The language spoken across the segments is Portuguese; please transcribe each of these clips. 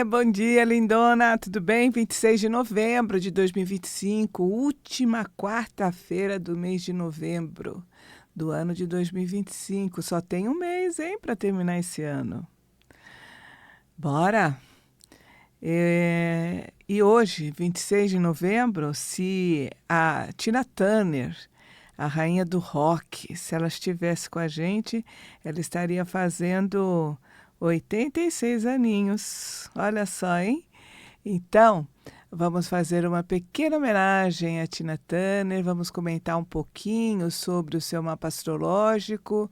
bom dia, lindona. Tudo bem? 26 de novembro de 2025, última quarta-feira do mês de novembro do ano de 2025. Só tem um mês, hein, para terminar esse ano. Bora! E hoje, 26 de novembro, se a Tina Turner, a rainha do rock, se ela estivesse com a gente, ela estaria fazendo 86 aninhos. Olha só, hein? Então, vamos fazer uma pequena homenagem a Tina Turner, vamos comentar um pouquinho sobre o seu mapa astrológico,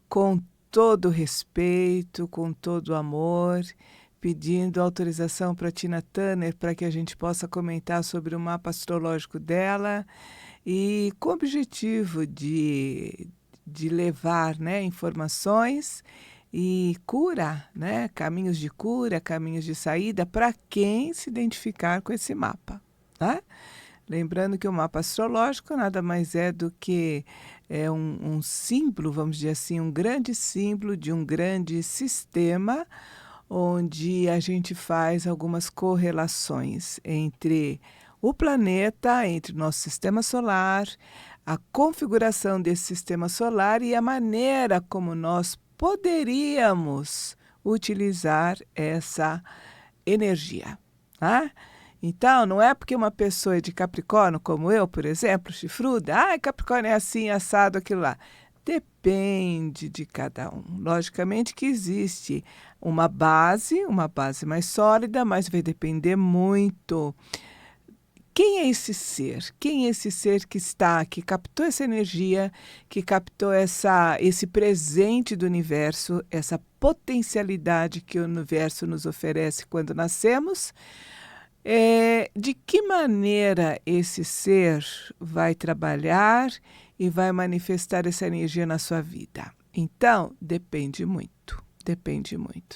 com todo respeito, com todo amor, pedindo autorização para Tina Turner para que a gente possa comentar sobre o mapa astrológico dela e com o objetivo de levar, né, informações e cura, né, caminhos de cura, caminhos de saída para quem se identificar com esse mapa, tá? Lembrando que o mapa astrológico nada mais é do que um símbolo, vamos dizer assim, um grande símbolo de um grande sistema onde a gente faz algumas correlações entre o planeta, entre o nosso sistema solar, a configuração desse sistema solar e a maneira como nós poderíamos utilizar essa energia, tá? Então, não é porque uma pessoa é de Capricórnio, como eu, por exemplo, chifruda, Capricórnio é assim, assado, aquilo lá. Depende de cada um. Logicamente que existe uma base mais sólida, mas vai depender muito. Quem é esse ser? Quem é esse ser que está, que captou essa energia, que captou esse presente do universo, essa potencialidade que o universo nos oferece quando nascemos? De que maneira esse ser vai trabalhar e vai manifestar essa energia na sua vida? Então, depende muito,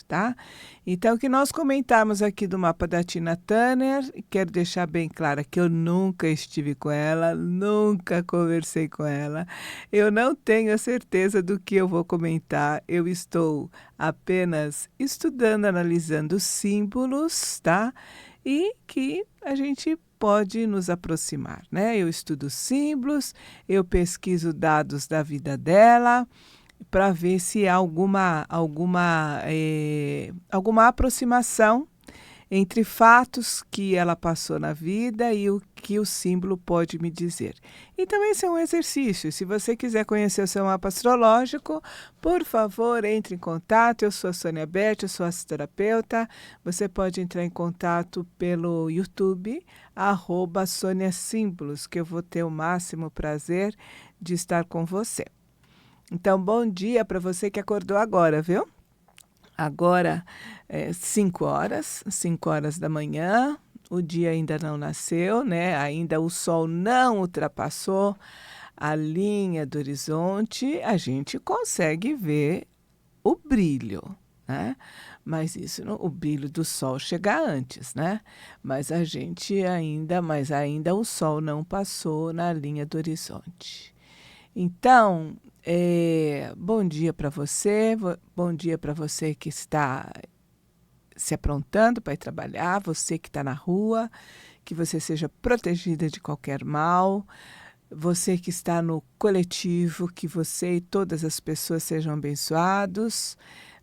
tá? Então, o que nós comentamos aqui do mapa da Tina Turner, quero deixar bem claro que eu nunca estive com ela, nunca conversei com ela, eu não tenho a certeza do que eu vou comentar, eu estou apenas estudando, analisando símbolos, tá? E que a gente pode nos aproximar, né? Eu estudo símbolos, eu pesquiso dados da vida dela para ver se há alguma aproximação entre fatos que ela passou na vida e o que o símbolo pode me dizer. Então, esse é um exercício. Se você quiser conhecer o seu mapa astrológico, por favor, entre em contato. Eu sou a Sônia Beth, eu sou astroterapeuta. Você pode entrar em contato pelo YouTube, @Sônia Símbolos, que eu vou ter o máximo prazer de estar com você. Então, bom dia para você que acordou agora, viu? Agora, 5 horas da manhã, o dia ainda não nasceu, né? Ainda o sol não ultrapassou a linha do horizonte, a gente consegue ver o brilho, né? Mas o brilho do sol chega antes, né? Mas ainda o sol não passou na linha do horizonte. Então, bom dia para você, bom dia para você que está se aprontando para ir trabalhar, você que está na rua, que você seja protegida de qualquer mal, você que está no coletivo, que você e todas as pessoas sejam abençoados,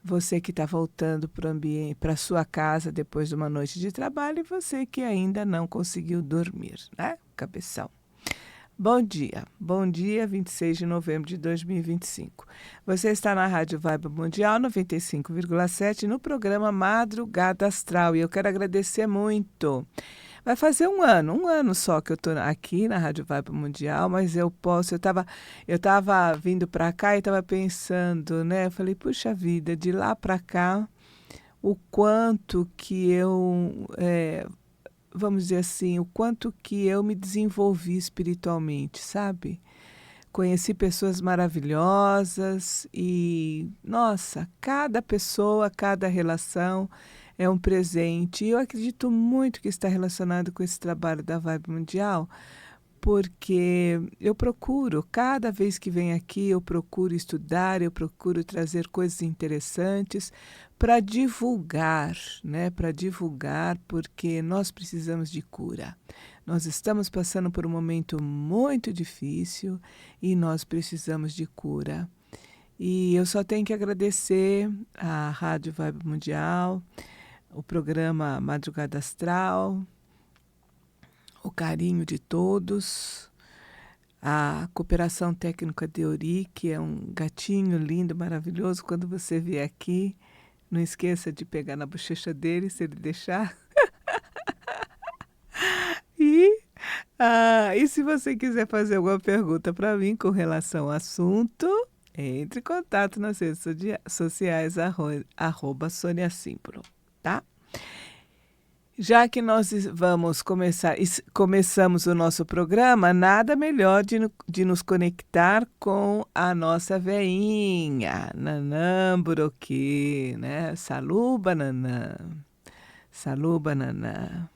você que está voltando para o ambiente, para a sua casa depois de uma noite de trabalho e você que ainda não conseguiu dormir, né? Cabeção. Bom dia, 26 de novembro de 2025. Você está na Rádio Vibe Mundial 95,7 no programa Madrugada Astral e eu quero agradecer muito. Vai fazer um ano só que eu estou aqui na Rádio Vibe Mundial, mas eu estava vindo para cá e estava pensando, né? Eu falei, puxa vida, de lá para cá, o quanto que vamos dizer assim, o quanto que eu me desenvolvi espiritualmente, sabe? Conheci pessoas maravilhosas e, nossa, cada pessoa, cada relação é um presente. E eu acredito muito que está relacionado com esse trabalho da Vibe Mundial, porque eu procuro, cada vez que venho aqui, eu procuro estudar, eu procuro trazer coisas interessantes para divulgar, né? Para divulgar, porque nós precisamos de cura. Nós estamos passando por um momento muito difícil e nós precisamos de cura. E eu só tenho que agradecer à Rádio Vibe Mundial, o programa Madrugada Astral, o carinho de todos, a cooperação técnica de Ori, que é um gatinho lindo, maravilhoso. Quando você vier aqui, não esqueça de pegar na bochecha dele, se ele deixar. E se você quiser fazer alguma pergunta para mim com relação ao assunto, entre em contato nas redes sociais, @Sônia Símbolo, tá? Já que nós começamos o nosso programa, nada melhor de nos conectar com a nossa veinha, Nanã Buroquê, né? Saluba, Nanã. Saluba, Nanã.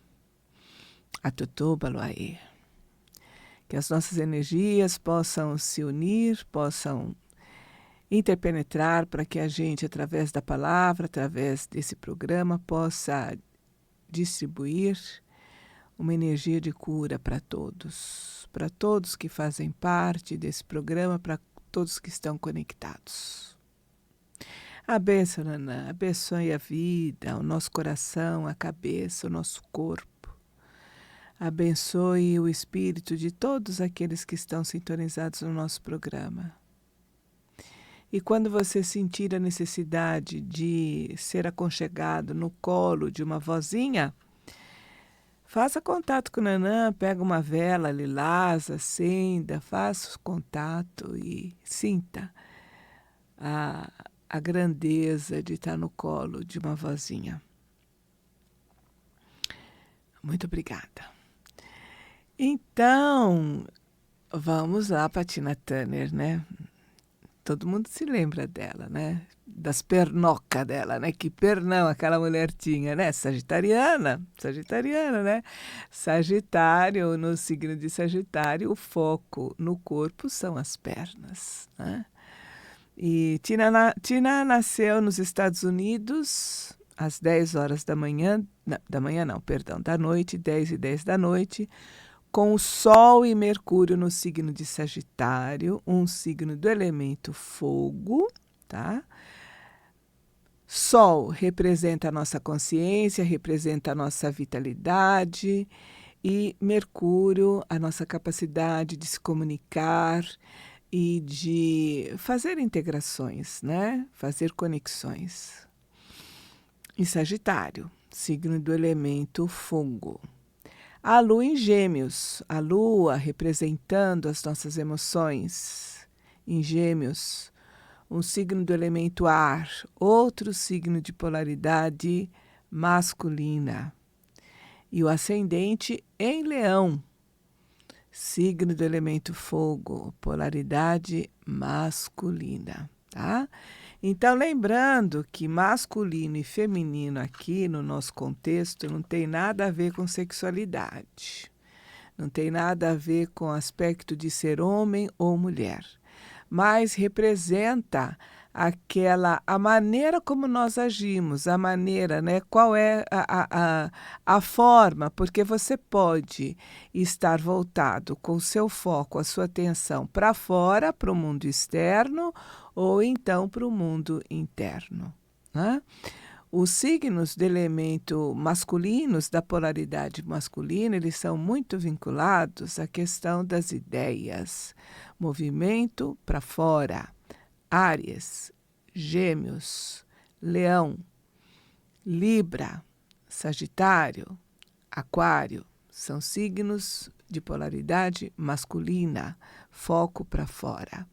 Atutô, Baluaê. Que as nossas energias possam se unir, possam interpenetrar para que a gente, através da palavra, através desse programa, possa distribuir uma energia de cura para todos que fazem parte desse programa, para todos que estão conectados. Abençoe, Nanã, abençoe a vida, o nosso coração, a cabeça, o nosso corpo. Abençoe o espírito de todos aqueles que estão sintonizados no nosso programa. E quando você sentir a necessidade de ser aconchegado no colo de uma vozinha, faça contato com o Nanã, pega uma vela lilás, acenda, faça o contato e sinta a grandeza de estar no colo de uma vozinha. Muito obrigada. Então, vamos lá para a Tina Turner, né? Todo mundo se lembra dela, né? Das pernocas dela, né? Que pernão aquela mulher tinha, né? Sagitariana, né? Sagitário, no signo de Sagitário, o foco no corpo são as pernas, né? E Tina nasceu nos Estados Unidos às 10 horas da noite, 10:10 da noite, com o Sol e Mercúrio no signo de Sagitário, um signo do elemento fogo, tá? Sol representa a nossa consciência, representa a nossa vitalidade, e Mercúrio, a nossa capacidade de se comunicar e de fazer integrações, né? Fazer conexões. E Sagitário, signo do elemento fogo. A Lua em Gêmeos, a Lua representando as nossas emoções. Em Gêmeos, um signo do elemento ar, outro signo de polaridade masculina. E o ascendente em Leão, signo do elemento fogo, polaridade masculina, tá? Então, lembrando que masculino e feminino aqui no nosso contexto não tem nada a ver com sexualidade, não tem nada a ver com aspecto de ser homem ou mulher, mas representa a maneira como nós agimos, a maneira, né? Qual é a forma, porque você pode estar voltado com o seu foco, a sua atenção para fora, para o mundo externo, ou então para o mundo interno, né? Os signos do elemento masculinos, da polaridade masculina, eles são muito vinculados à questão das ideias, movimento para fora. Áries, Gêmeos, Leão, Libra, Sagitário, Aquário, são signos de polaridade masculina, foco para fora.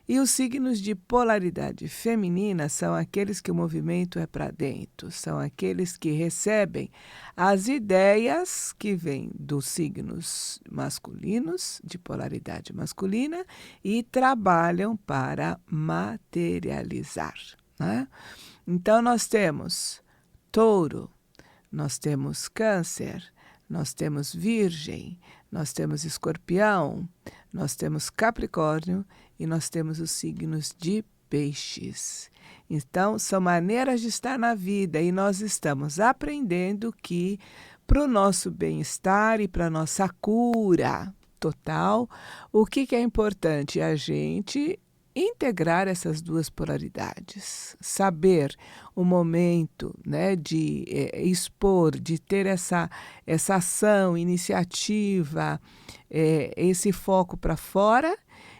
E os signos de polaridade feminina são aqueles que o movimento é para dentro, são aqueles que recebem as ideias que vêm dos signos masculinos, de polaridade masculina, e trabalham para materializar, né? Então, nós temos Touro, nós temos Câncer, nós temos Virgem, nós temos Escorpião, nós temos Capricórnio e nós temos os signos de Peixes. Então, são maneiras de estar na vida e nós estamos aprendendo que para o nosso bem-estar e para a nossa cura total, o que é importante? A gente integrar essas duas polaridades, saber o momento, né, de expor, de ter essa ação, iniciativa, esse foco para fora,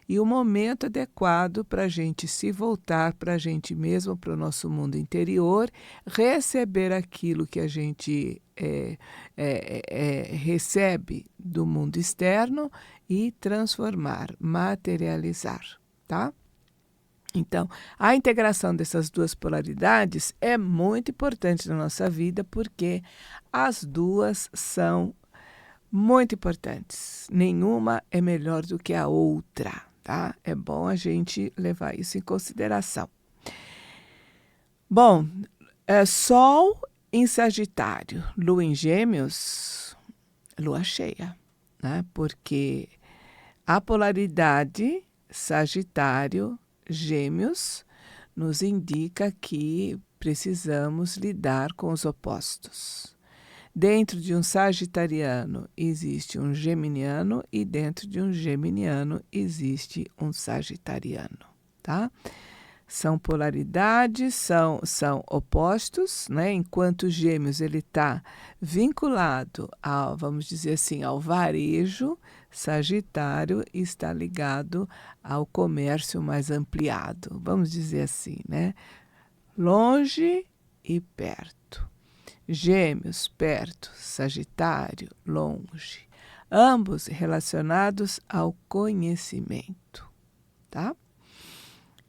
e o momento adequado para a gente se voltar para a gente mesmo, para o nosso mundo interior, receber aquilo que a gente recebe do mundo externo e transformar, materializar, tá? Então, a integração dessas duas polaridades é muito importante na nossa vida, porque as duas são muito importantes. Nenhuma é melhor do que a outra, tá? É bom a gente levar isso em consideração. Bom, Sol em Sagitário, Lua em Gêmeos, Lua cheia, né? Porque a polaridade Sagitário Gêmeos nos indica que precisamos lidar com os opostos. Dentro de um sagitariano existe um geminiano e dentro de um geminiano existe um sagitariano, tá? São polaridades, são opostos, né? Enquanto Gêmeos ele está vinculado ao, vamos dizer assim, ao varejo, Sagitário está ligado ao comércio mais ampliado, vamos dizer assim, né? Longe e perto. Gêmeos, perto, Sagitário, longe. Ambos relacionados ao conhecimento, tá?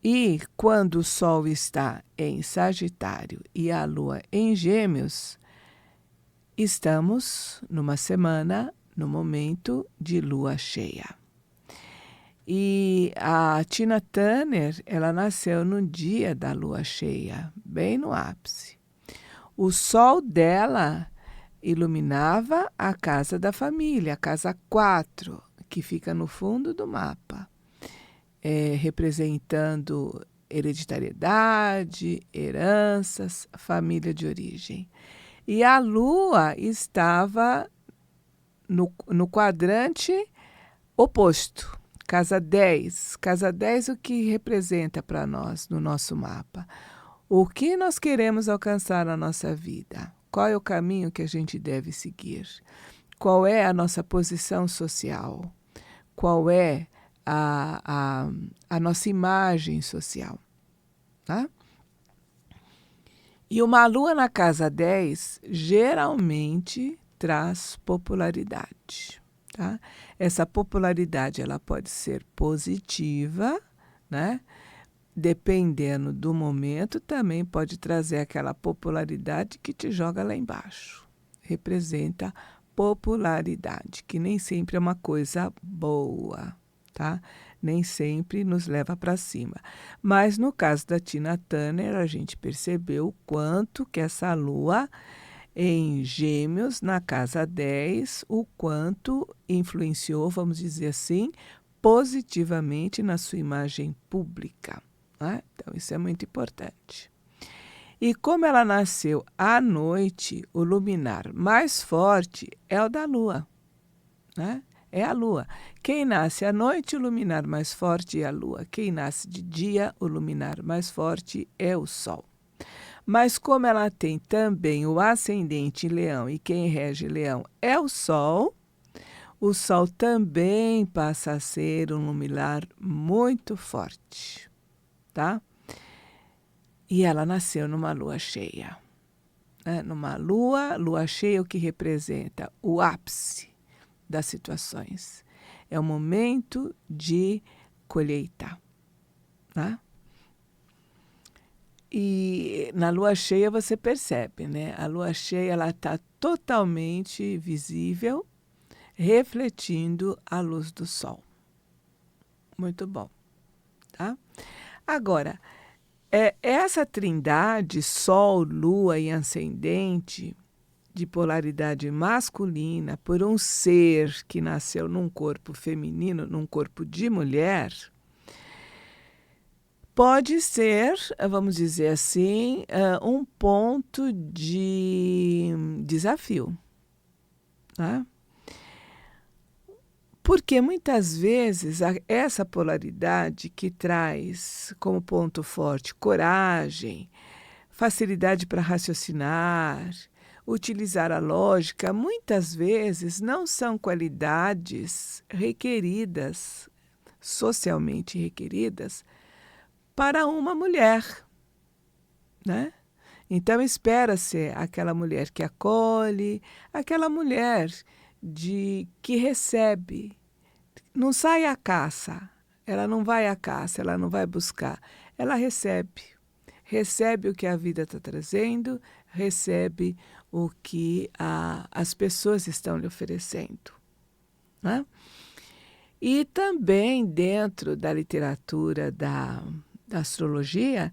E quando o Sol está em Sagitário e a Lua em Gêmeos, estamos numa semana, no momento de Lua cheia. E a Tina Turner, ela nasceu no dia da Lua cheia, bem no ápice. O Sol dela iluminava a casa da família, a casa 4, que fica no fundo do mapa. Representando hereditariedade, heranças, família de origem. E a Lua estava no quadrante oposto, casa 10. Casa 10, o que representa para nós no nosso mapa? O que nós queremos alcançar na nossa vida? Qual é o caminho que a gente deve seguir? Qual é a nossa posição social? Qual é a nossa imagem social, tá? E uma lua na casa 10 geralmente traz popularidade, tá? Essa popularidade ela pode ser positiva, né? Dependendo do momento, também pode trazer aquela popularidade que te joga lá embaixo. Representa popularidade, que nem sempre é uma coisa boa, tá? Nem sempre nos leva para cima. Mas no caso da Tina Turner, a gente percebeu o quanto que essa lua em Gêmeos, na casa 10, o quanto influenciou, vamos dizer assim, positivamente na sua imagem pública, né? Então, isso é muito importante. E como ela nasceu à noite, o luminar mais forte é o da lua, né? É a lua. Quem nasce à noite, o luminar mais forte é a lua. Quem nasce de dia, o luminar mais forte é o sol. Mas como ela tem também o ascendente em Leão e quem rege Leão é o sol também passa a ser um luminar muito forte, tá? E ela nasceu numa lua cheia, né? Numa lua cheia, o que representa o ápice das situações. É o momento de colheita, né? E na lua cheia você percebe, né? A lua cheia ela está totalmente visível, refletindo a luz do sol. Muito bom, tá? Agora, essa trindade, Sol, Lua e Ascendente, de polaridade masculina, por um ser que nasceu num corpo feminino, num corpo de mulher, pode ser, vamos dizer assim, um ponto de desafio, tá? Porque muitas vezes essa polaridade que traz como ponto forte coragem, facilidade para raciocinar, utilizar a lógica, muitas vezes não são qualidades requeridas, socialmente requeridas, para uma mulher, né? Então espera-se aquela mulher que acolhe, aquela mulher que recebe, não sai à caça, ela não vai à caça, ela não vai buscar, ela recebe o que a vida está trazendo, recebe o que as pessoas estão lhe oferecendo, né? E também dentro da literatura da astrologia,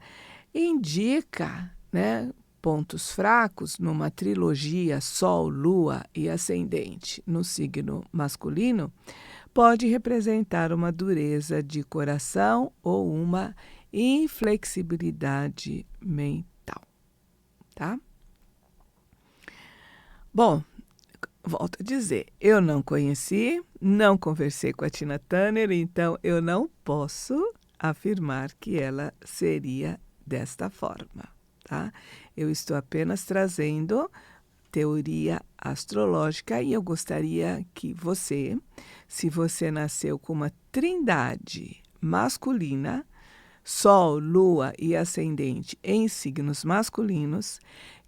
indica, né, pontos fracos numa trilogia Sol, Lua e Ascendente no signo masculino, pode representar uma dureza de coração ou uma inflexibilidade mental, tá? Bom, volto a dizer, eu não conheci, não conversei com a Tina Turner, então eu não posso afirmar que ela seria desta forma, tá? Eu estou apenas trazendo teoria astrológica e eu gostaria que você, se você nasceu com uma trindade masculina, Sol, Lua e Ascendente em signos masculinos,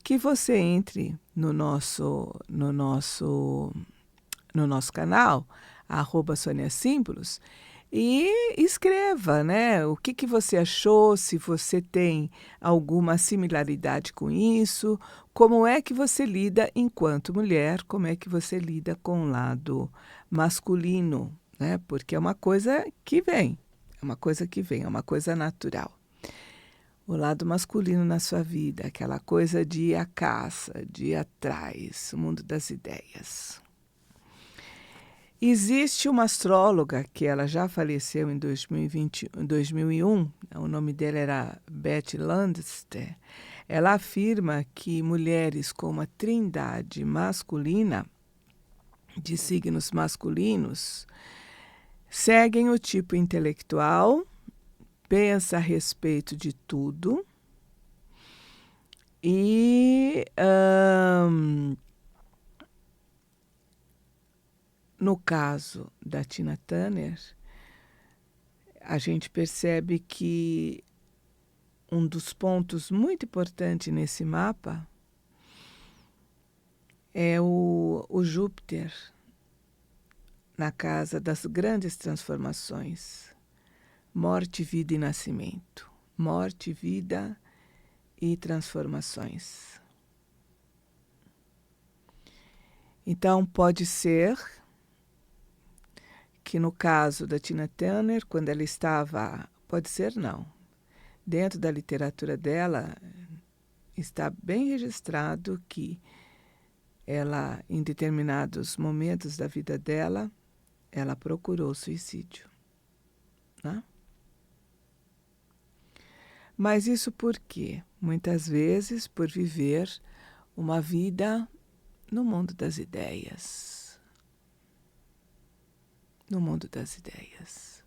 que você entre no nosso canal, @SoniaSímbolos, e escreva, né? O que você achou, se você tem alguma similaridade com isso, como é que você lida enquanto mulher, como é que você lida com o lado masculino, né? Porque é uma coisa que vem, é uma coisa natural. O lado masculino na sua vida, aquela coisa de ir à caça, de ir atrás, o mundo das ideias. Existe uma astróloga que ela já faleceu em 2001, o nome dela era Betty Landster. Ela afirma que mulheres com uma trindade masculina, de signos masculinos, seguem o tipo intelectual, pensa a respeito de tudo e no caso da Tina Turner, a gente percebe que um dos pontos muito importantes nesse mapa é o Júpiter na casa das grandes transformações. Morte, vida e nascimento. Morte, vida e transformações. Então, pode ser que no caso da Tina Turner, quando ela estava... Pode ser não. Dentro da literatura dela, está bem registrado que ela, em determinados momentos da vida dela, ela procurou suicídio, né? Mas isso por quê? Muitas vezes por viver uma vida no mundo das ideias. No mundo das ideias.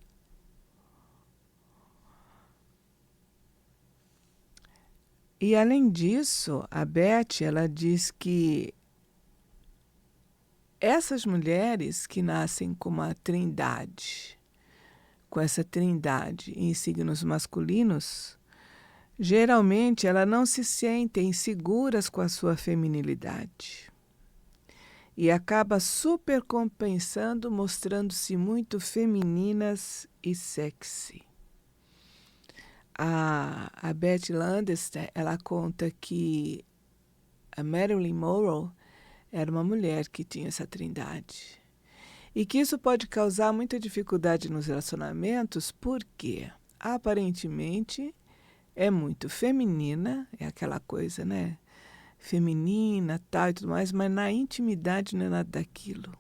E além disso, a Beth, ela diz que essas mulheres que nascem com uma trindade, com essa trindade em signos masculinos, geralmente elas não se sentem seguras com a sua feminilidade e acaba supercompensando, mostrando-se muito femininas e sexy. A Betty Landster, ela conta que a Marilyn Monroe era uma mulher que tinha essa trindade e que isso pode causar muita dificuldade nos relacionamentos porque aparentemente é muito feminina, é aquela coisa, né? Feminina, tal e tudo mais, mas na intimidade não é nada daquilo.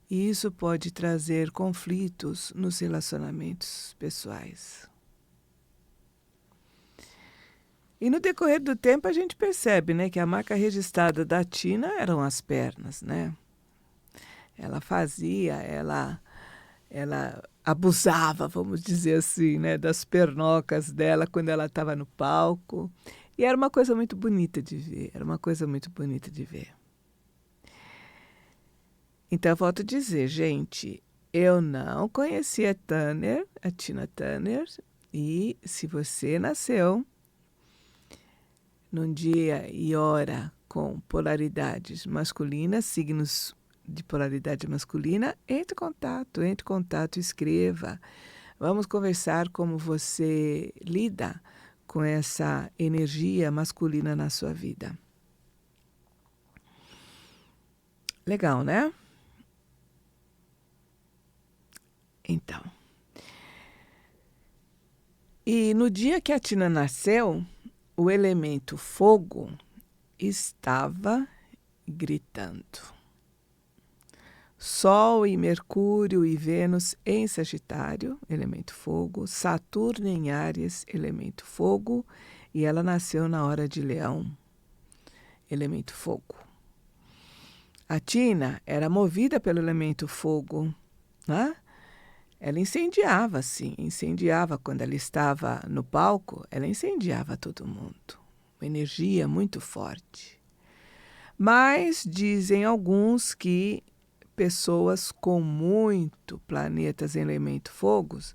E isso pode trazer conflitos nos relacionamentos pessoais. E no decorrer do tempo a gente percebe, né, que a marca registrada da Tina eram as pernas, né? Ela abusava, vamos dizer assim, né, das pernocas dela quando ela estava no palco. E era uma coisa muito bonita de ver, era uma coisa muito bonita de ver. Então, eu volto a dizer, gente, eu não conhecia a Tina Turner, e se você nasceu num dia e hora com polaridades masculinas, signos de polaridade masculina, entre em contato, escreva. Vamos conversar como você lida com essa energia masculina na sua vida. Legal, né? Então. E no dia que a Tina nasceu, o elemento fogo estava gritando. Sol e Mercúrio e Vênus em Sagitário, elemento fogo, Saturno em Áries, elemento fogo, e ela nasceu na hora de Leão, elemento fogo. A Tina era movida pelo elemento fogo, né? Ela incendiava, sim, incendiava quando ela estava no palco, ela incendiava todo mundo. Uma energia muito forte. Mas dizem alguns que pessoas com muito planetas em elemento fogos,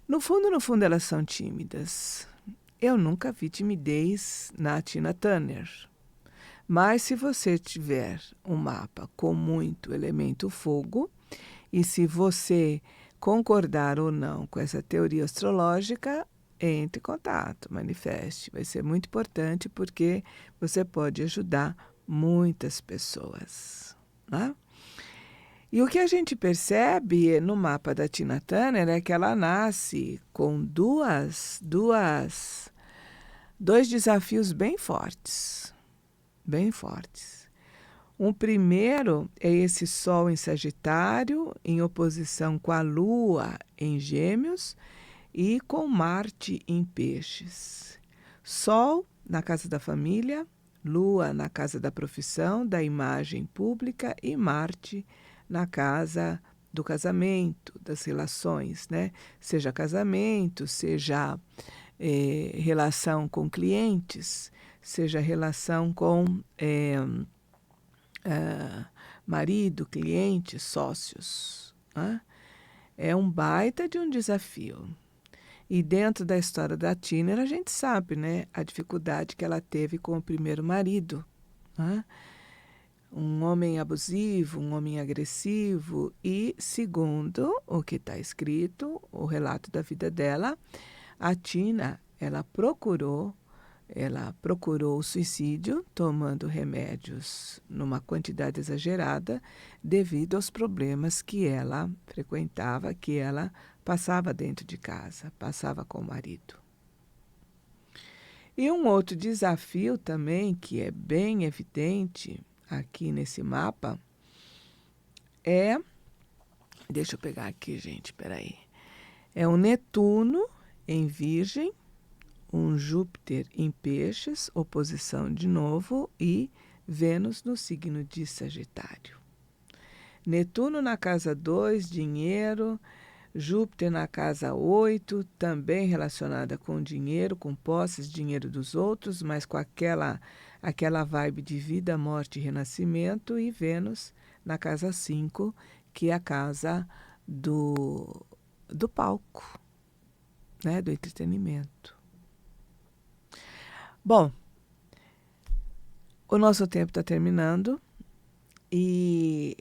no fundo, elas são tímidas. Eu nunca vi timidez na Tina Turner. Mas se você tiver um mapa com muito elemento fogo, e se você concordar ou não com essa teoria astrológica, entre em contato, manifeste. Vai ser muito importante porque você pode ajudar muitas pessoas, né? E o que a gente percebe no mapa da Tina Turner é que ela nasce com dois desafios bem fortes, bem fortes. Um primeiro é esse Sol em Sagitário, em oposição com a Lua em Gêmeos e com Marte em Peixes. Sol na casa da família, Lua na casa da profissão, da imagem pública e Marte na casa do casamento, das relações, né? Seja casamento, seja relação com clientes, seja relação com marido, cliente, sócios, né? É um baita de um desafio. E dentro da história da Tina, a gente sabe, né, a dificuldade que ela teve com o primeiro marido, né? Um homem abusivo, um homem agressivo e, segundo o que está escrito, o relato da vida dela, a Tina, ela procurou o suicídio tomando remédios numa quantidade exagerada devido aos problemas que ela frequentava, que ela passava dentro de casa, passava com o marido. E um outro desafio também, que é bem evidente aqui nesse mapa, deixa eu pegar aqui, gente, peraí. É um Netuno em Virgem, um Júpiter em Peixes, oposição de novo, e Vênus no signo de Sagitário. Netuno na casa 2, dinheiro, Júpiter na casa 8, também relacionada com dinheiro, com posses, dinheiro dos outros, mas com aquela vibe de vida, morte e renascimento, e Vênus na casa 5, que é a casa do palco, né, do entretenimento. Bom, o nosso tempo está terminando e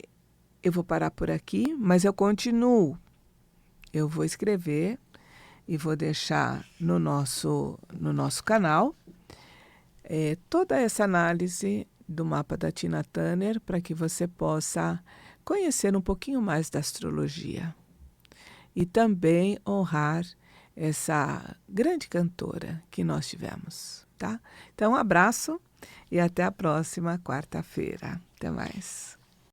eu vou parar por aqui, mas eu continuo. Eu vou escrever e vou deixar no nosso canal toda essa análise do mapa da Tina Turner para que você possa conhecer um pouquinho mais da astrologia e também honrar essa grande cantora que nós tivemos, tá? Então, um abraço e até a próxima quarta-feira. Até mais.